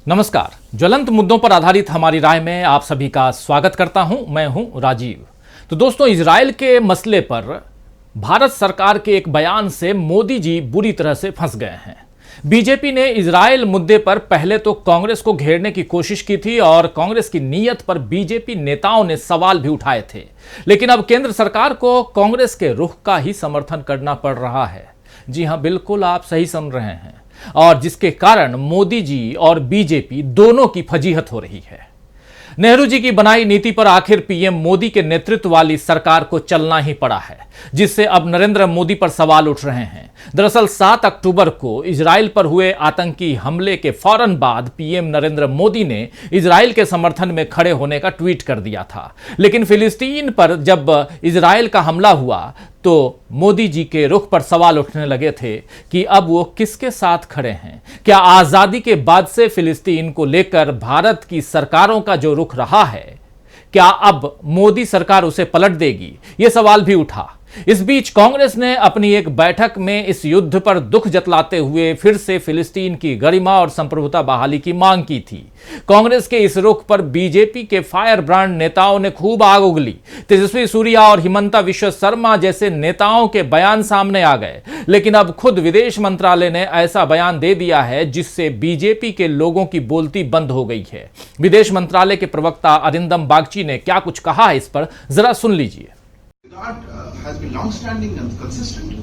नमस्कार। ज्वलंत मुद्दों पर आधारित हमारी राय में आप सभी का स्वागत करता हूं। मैं हूं राजीव। तो दोस्तों, इजराइल के मसले पर भारत सरकार के एक बयान से मोदी जी बुरी तरह से फंस गए हैं। बीजेपी ने इजराइल मुद्दे पर पहले तो कांग्रेस को घेरने की कोशिश की थी और कांग्रेस की नीयत पर बीजेपी नेताओं ने सवाल भी उठाए थे, लेकिन अब केंद्र सरकार को कांग्रेस के रुख का ही समर्थन करना पड़ रहा है। जी हां, बिल्कुल आप सही सुन रहे हैं, और जिसके कारण मोदी जी और बीजेपी दोनों की फजीहत हो रही है। नेहरू जी की बनाई नीति पर आखिर पीएम मोदी के नेतृत्व वाली सरकार को चलना ही पड़ा है, जिससे अब नरेंद्र मोदी पर सवाल उठ रहे हैं। दरअसल 7 अक्टूबर को इजराइल पर हुए आतंकी हमले के फौरन बाद पीएम नरेंद्र मोदी ने इजराइल के समर्थन में खड़े होने का ट्वीट कर दिया था, लेकिन फिलिस्तीन पर जब इजराइल का हमला हुआ तो मोदी जी के रुख पर सवाल उठने लगे थे कि अब वो किसके साथ खड़े हैं। क्या आजादी के बाद से फिलिस्तीन को लेकर भारत की सरकारों का जो रुख रहा है, क्या अब मोदी सरकार उसे पलट देगी? ये सवाल भी उठा। इस बीच कांग्रेस ने अपनी एक बैठक में इस युद्ध पर दुख जतलाते हुए फिर से फिलिस्तीन की गरिमा और संप्रभुता बहाली की मांग की थी। कांग्रेस के इस रुख पर बीजेपी के फायर ब्रांड नेताओं ने खूब आग उगली। तेजस्वी सूर्या और हिमंता विश्व शर्मा जैसे नेताओं के बयान सामने आ गए, लेकिन अब खुद विदेश मंत्रालय ने ऐसा बयान दे दिया है जिससे बीजेपी के लोगों की बोलती बंद हो गई है। विदेश मंत्रालय के प्रवक्ता अरिंदम बागची ने क्या कुछ कहा है, इस पर जरा सुन लीजिए। Has been long-standing and consistent.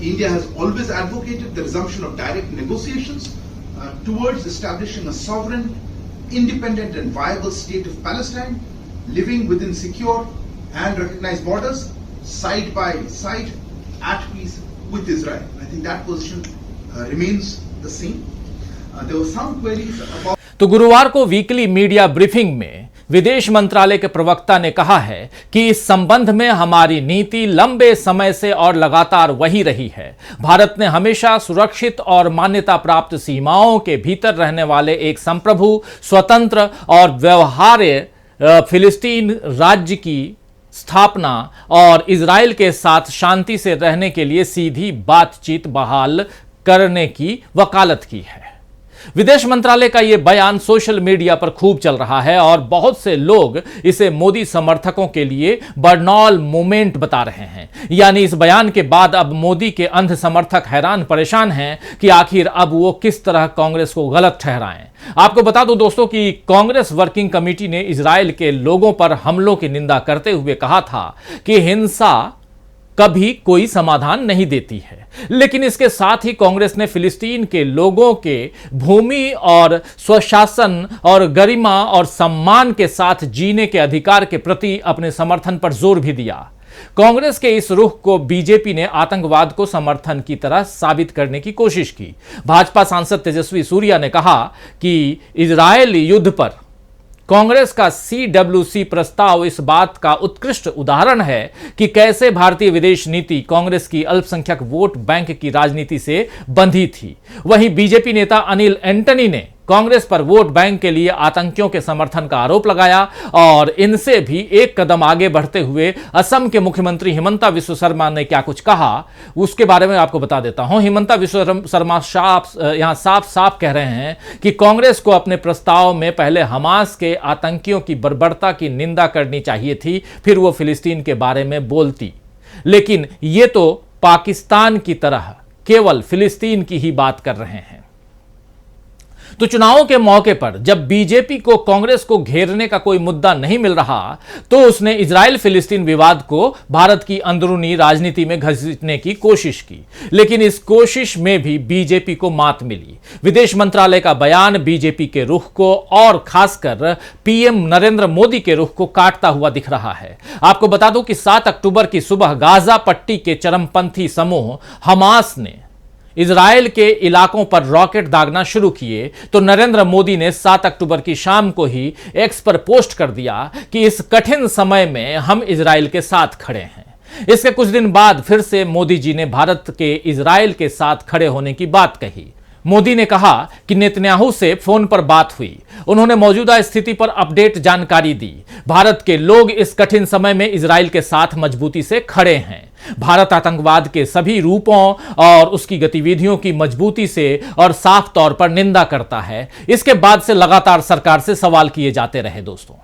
India has always advocated the resumption of direct negotiations towards establishing a sovereign, independent and viable state of Palestine, living within secure and recognized borders, side by side, at peace with Israel. I think that position remains the same. There were some queries about... तो गुरुवार को weekly media briefing में विदेश मंत्रालय के प्रवक्ता ने कहा है कि इस संबंध में हमारी नीति लंबे समय से और लगातार वही रही है। भारत ने हमेशा सुरक्षित और मान्यता प्राप्त सीमाओं के भीतर रहने वाले एक संप्रभु, स्वतंत्र और व्यवहार्य फिलिस्तीन राज्य की स्थापना और इजराइल के साथ शांति से रहने के लिए सीधी बातचीत बहाल करने की वकालत की है। विदेश मंत्रालय का यह बयान सोशल मीडिया पर खूब चल रहा है और बहुत से लोग इसे मोदी समर्थकों के लिए बर्नौल मोमेंट बता रहे हैं। यानी इस बयान के बाद अब मोदी के अंध समर्थक हैरान परेशान हैं कि आखिर अब वो किस तरह कांग्रेस को गलत ठहराएं। आपको बता दूं दोस्तों कि कांग्रेस वर्किंग कमेटी ने इजराइल के लोगों पर हमलों की निंदा करते हुए कहा था कि हिंसा कभी कोई समाधान नहीं देती है, लेकिन इसके साथ ही कांग्रेस ने फिलिस्तीन के लोगों के भूमि और स्वशासन और गरिमा और सम्मान के साथ जीने के अधिकार के प्रति अपने समर्थन पर जोर भी दिया। कांग्रेस के इस रुख को बीजेपी ने आतंकवाद को समर्थन की तरह साबित करने की कोशिश की। भाजपा सांसद तेजस्वी सूर्या ने कहा कि इजरायल युद्ध पर कांग्रेस का CWC प्रस्ताव इस बात का उत्कृष्ट उदाहरण है कि कैसे भारतीय विदेश नीति कांग्रेस की अल्पसंख्यक वोट बैंक की राजनीति से बंधी थी। वहीं बीजेपी नेता अनिल एंटनी ने कांग्रेस पर वोट बैंक के लिए आतंकियों के समर्थन का आरोप लगाया और इनसे भी एक कदम आगे बढ़ते हुए असम के मुख्यमंत्री हिमंता विश्व शर्मा ने क्या कुछ कहा, उसके बारे में आपको बता देता हूं। हिमंता विश्व शर्मा यहां साफ साफ कह रहे हैं कि कांग्रेस को अपने प्रस्ताव में पहले हमास के आतंकियों की बर्बरता की निंदा करनी चाहिए थी, फिर वो फिलिस्तीन के बारे में बोलती, लेकिन ये तो पाकिस्तान की तरह केवल फिलिस्तीन की ही बात कर रहे हैं। तो चुनावों के मौके पर जब बीजेपी को कांग्रेस को घेरने का कोई मुद्दा नहीं मिल रहा, तो उसने इजराइल फिलिस्तीन विवाद को भारत की अंदरूनी राजनीति में घसीटने की कोशिश की, लेकिन इस कोशिश में भी बीजेपी को मात मिली। विदेश मंत्रालय का बयान बीजेपी के रुख को और खासकर पीएम नरेंद्र मोदी के रुख को काटता हुआ दिख रहा है। आपको बता दूं कि 7 अक्टूबर की सुबह गाजा पट्टी के चरमपंथी समूह हमास ने इजराइल के इलाकों पर रॉकेट दागना शुरू किए, तो नरेंद्र मोदी ने 7 अक्टूबर की शाम को ही एक्स पर पोस्ट कर दिया कि इस कठिन समय में हम इजराइल के साथ खड़े हैं। इसके कुछ दिन बाद फिर से मोदी जी ने भारत के इजराइल के साथ खड़े होने की बात कही। मोदी ने कहा कि नेतन्याहू से फोन पर बात हुई, उन्होंने मौजूदा स्थिति पर अपडेट जानकारी दी। भारत के लोग इस कठिन समय में इजराइल के साथ मजबूती से खड़े हैं। भारत आतंकवाद के सभी रूपों और उसकी गतिविधियों की मजबूती से और साफ तौर पर निंदा करता है। इसके बाद से लगातार सरकार से सवाल किए जाते रहे। दोस्तों,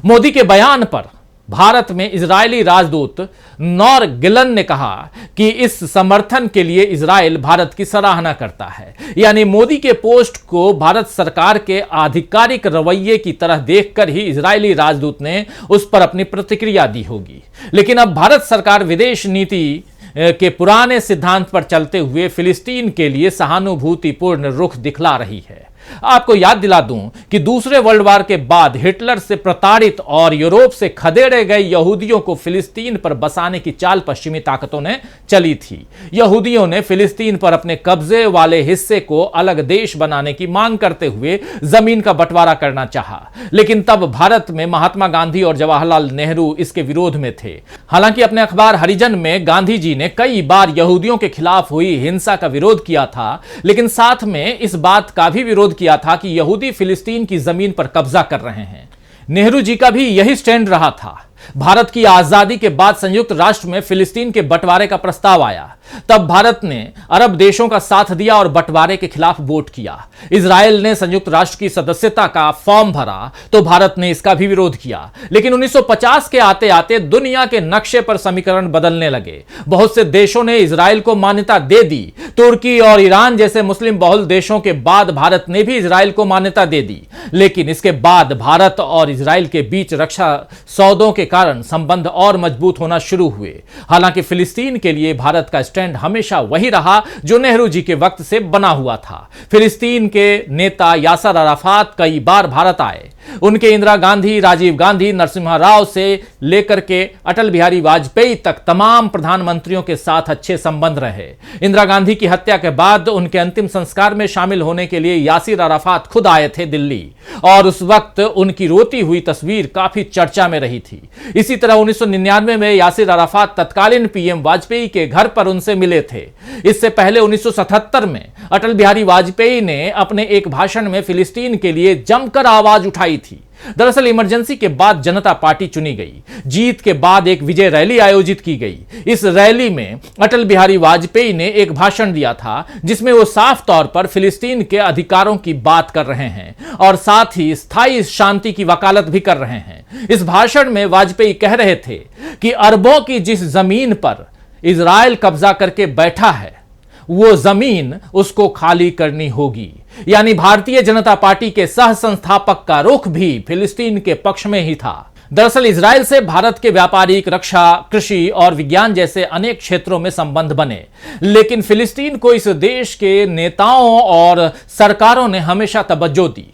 मोदी के बयान पर भारत में इजरायली राजदूत नॉर गिलन ने कहा कि इस समर्थन के लिए इजराइल भारत की सराहना करता है। यानी मोदी के पोस्ट को भारत सरकार के आधिकारिक रवैये की तरह देखकर ही इजरायली राजदूत ने उस पर अपनी प्रतिक्रिया दी होगी। लेकिन अब भारत सरकार विदेश नीति के पुराने सिद्धांत पर चलते हुए फिलिस्तीन के लिए सहानुभूतिपूर्ण रुख दिखला रही है। आपको याद दिला दूं कि दूसरे वर्ल्ड वार के बाद हिटलर से प्रताड़ित और यूरोप से खदेड़े गए यहूदियों को फिलिस्तीन पर बसाने की चाल पश्चिमी ताकतों ने चली थी। यहूदियों ने फिलिस्तीन पर अपने कब्जे वाले हिस्से को अलग देश बनाने की मांग करते हुए जमीन का बंटवारा करना चाहा, लेकिन तब भारत में महात्मा गांधी और जवाहरलाल नेहरू इसके विरोध में थे। हालांकि अपने अखबार हरिजन में गांधी जी ने कई बार यहूदियों के खिलाफ हुई हिंसा का विरोध किया था, लेकिन साथ में इस बात का भी विरोध किया था कि यहूदी फिलिस्तीन की जमीन पर कब्जा कर रहे हैं। नेहरू जी का भी यही स्टैंड रहा था। भारत की आजादी के बाद संयुक्त राष्ट्र में फिलिस्तीन के बंटवारे का प्रस्ताव आया, तब भारत ने अरब देशों का साथ दिया और बंटवारे के खिलाफ वोट किया। इजराइल ने संयुक्त राष्ट्र की सदस्यता का फॉर्म भरा तो भारत ने इसका भी विरोध किया। लेकिन 1950 के आते आते दुनिया के नक्शे पर समीकरण बदलने लगे। बहुत से देशों ने इजराइल को मान्यता दे दी। तुर्की और ईरान जैसे मुस्लिम बहुल देशों के बाद भारत ने भी इजराइल को मान्यता दे दी। लेकिन इसके बाद भारत और इजराइल के बीच रक्षा सौदों के कारण संबंध और मजबूत होना शुरू हुए। हालांकि फिलिस्तीन के लिए भारत का स्टैंड हमेशा वही रहा जो नेहरू जी के वक्त से बना हुआ था। फिलिस्तीन के नेता यासर अराफात कई बार भारत आए। उनके इंदिरा गांधी, राजीव गांधी, नरसिम्हा राव से लेकर के अटल बिहारी वाजपेयी तक तमाम प्रधानमंत्रियों के साथ अच्छे संबंध रहे। इंदिरा गांधी की हत्या के बाद उनके अंतिम संस्कार में शामिल होने के लिए यासिर अराफात खुद आए थे दिल्ली, और उस वक्त उनकी रोती हुई तस्वीर काफी चर्चा में रही थी। इसी तरह 1999 में यासिर अराफात तत्कालीन पीएम वाजपेयी के घर पर उनसे मिले थे। इससे पहले 1977 में अटल बिहारी वाजपेयी ने अपने एक भाषण में फिलिस्तीन के लिए जमकर आवाज उठाई थी। दरअसल इमरजेंसी के बाद जनता पार्टी चुनी गई। जीत के बाद एक विजय रैली आयोजित की गई। इस रैली में अटल बिहारी वाजपेयी ने एक भाषण दिया था जिसमें वो साफ तौर पर फिलिस्तीन के अधिकारों की बात कर रहे हैं और साथ ही स्थायी शांति की वकालत भी कर रहे हैं। इस भाषण में वाजपेयी कह रहे थे कि अरबों की जिस जमीन पर इजराइल कब्जा करके बैठा है वो जमीन उसको खाली करनी होगी। यानी भारतीय जनता पार्टी के सह संस्थापक का रुख भी फिलिस्तीन के पक्ष में ही था। दरअसल इजराइल से भारत के व्यापारिक, रक्षा, कृषि और विज्ञान जैसे अनेक क्षेत्रों में संबंध बने, लेकिन फिलिस्तीन को इस देश के नेताओं और सरकारों ने हमेशा तवज्जो दी।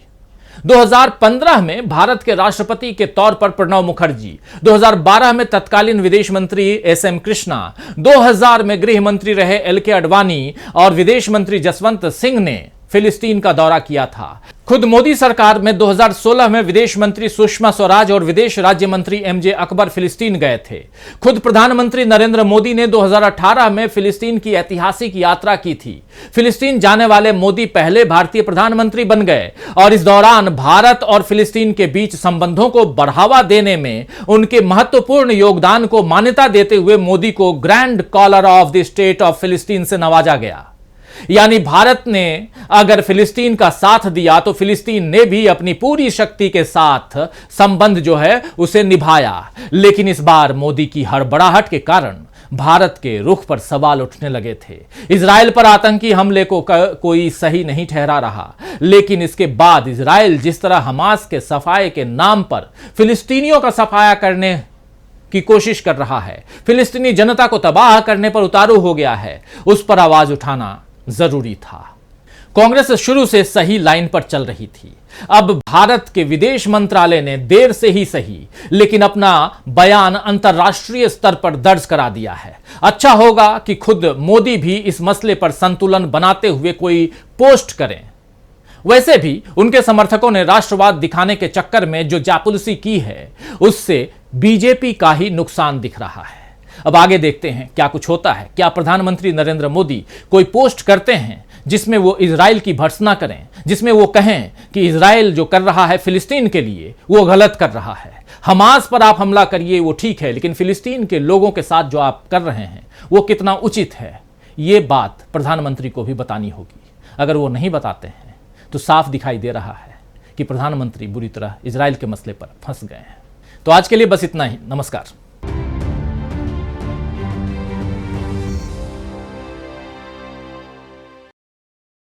2015 में भारत के राष्ट्रपति के तौर पर प्रणब मुखर्जी, 2012 में तत्कालीन विदेश मंत्री एसएम कृष्णा, 2000 में गृह मंत्री रहे एलके आडवाणी और विदेश मंत्री जसवंत सिंह ने फिलिस्तीन का दौरा किया था। खुद मोदी सरकार में 2016 में विदेश मंत्री सुषमा स्वराज और विदेश राज्य मंत्री एमजे अकबर फिलिस्तीन गए थे। खुद प्रधानमंत्री नरेंद्र मोदी ने 2018 में फिलिस्तीन की ऐतिहासिक यात्रा की थी। फिलिस्तीन जाने वाले मोदी पहले भारतीय प्रधानमंत्री बन गए और इस दौरान भारत और फिलिस्तीन के बीच संबंधों को बढ़ावा देने में उनके महत्वपूर्ण योगदान को मान्यता देते हुए मोदी को grand collar of the state of फिलिस्तीन से नवाजा गया। यानी भारत ने अगर फिलिस्तीन का साथ दिया तो फिलिस्तीन ने भी अपनी पूरी शक्ति के साथ संबंध जो है उसे निभाया। लेकिन इस बार मोदी की हड़बड़ाहट के कारण भारत के रुख पर सवाल उठने लगे थे। इजराइल पर आतंकी हमले को कोई सही नहीं ठहरा रहा, लेकिन इसके बाद इजराइल जिस तरह हमास के सफाए के नाम पर फिलिस्तीनियों का सफाया करने की कोशिश कर रहा है, फिलिस्तीनी जनता को तबाह करने पर उतारू हो गया है, उस पर आवाज उठाना जरूरी था। कांग्रेस शुरू से सही लाइन पर चल रही थी। अब भारत के विदेश मंत्रालय ने देर से ही सही लेकिन अपना बयान अंतर्राष्ट्रीय स्तर पर दर्ज करा दिया है। अच्छा होगा कि खुद मोदी भी इस मसले पर संतुलन बनाते हुए कोई पोस्ट करें। वैसे भी उनके समर्थकों ने राष्ट्रवाद दिखाने के चक्कर में जो चापलूसी की है उससे बीजेपी का ही नुकसान दिख रहा है। अब आगे देखते हैं क्या कुछ होता है। क्या प्रधानमंत्री नरेंद्र मोदी कोई पोस्ट करते हैं जिसमें वो इजराइल की भर्त्सना करें, जिसमें वो कहें कि इजराइल जो कर रहा है फिलिस्तीन के लिए वो गलत कर रहा है। हमास पर आप हमला करिए वो ठीक है, लेकिन फिलिस्तीन के लोगों के साथ जो आप कर रहे हैं वो कितना उचित है, ये बात प्रधानमंत्री को भी बतानी होगी। अगर वो नहीं बताते हैं तो साफ दिखाई दे रहा है कि प्रधानमंत्री बुरी तरह इजराइल के मसले पर फंस गए हैं। तो आज के लिए बस इतना ही। नमस्कार।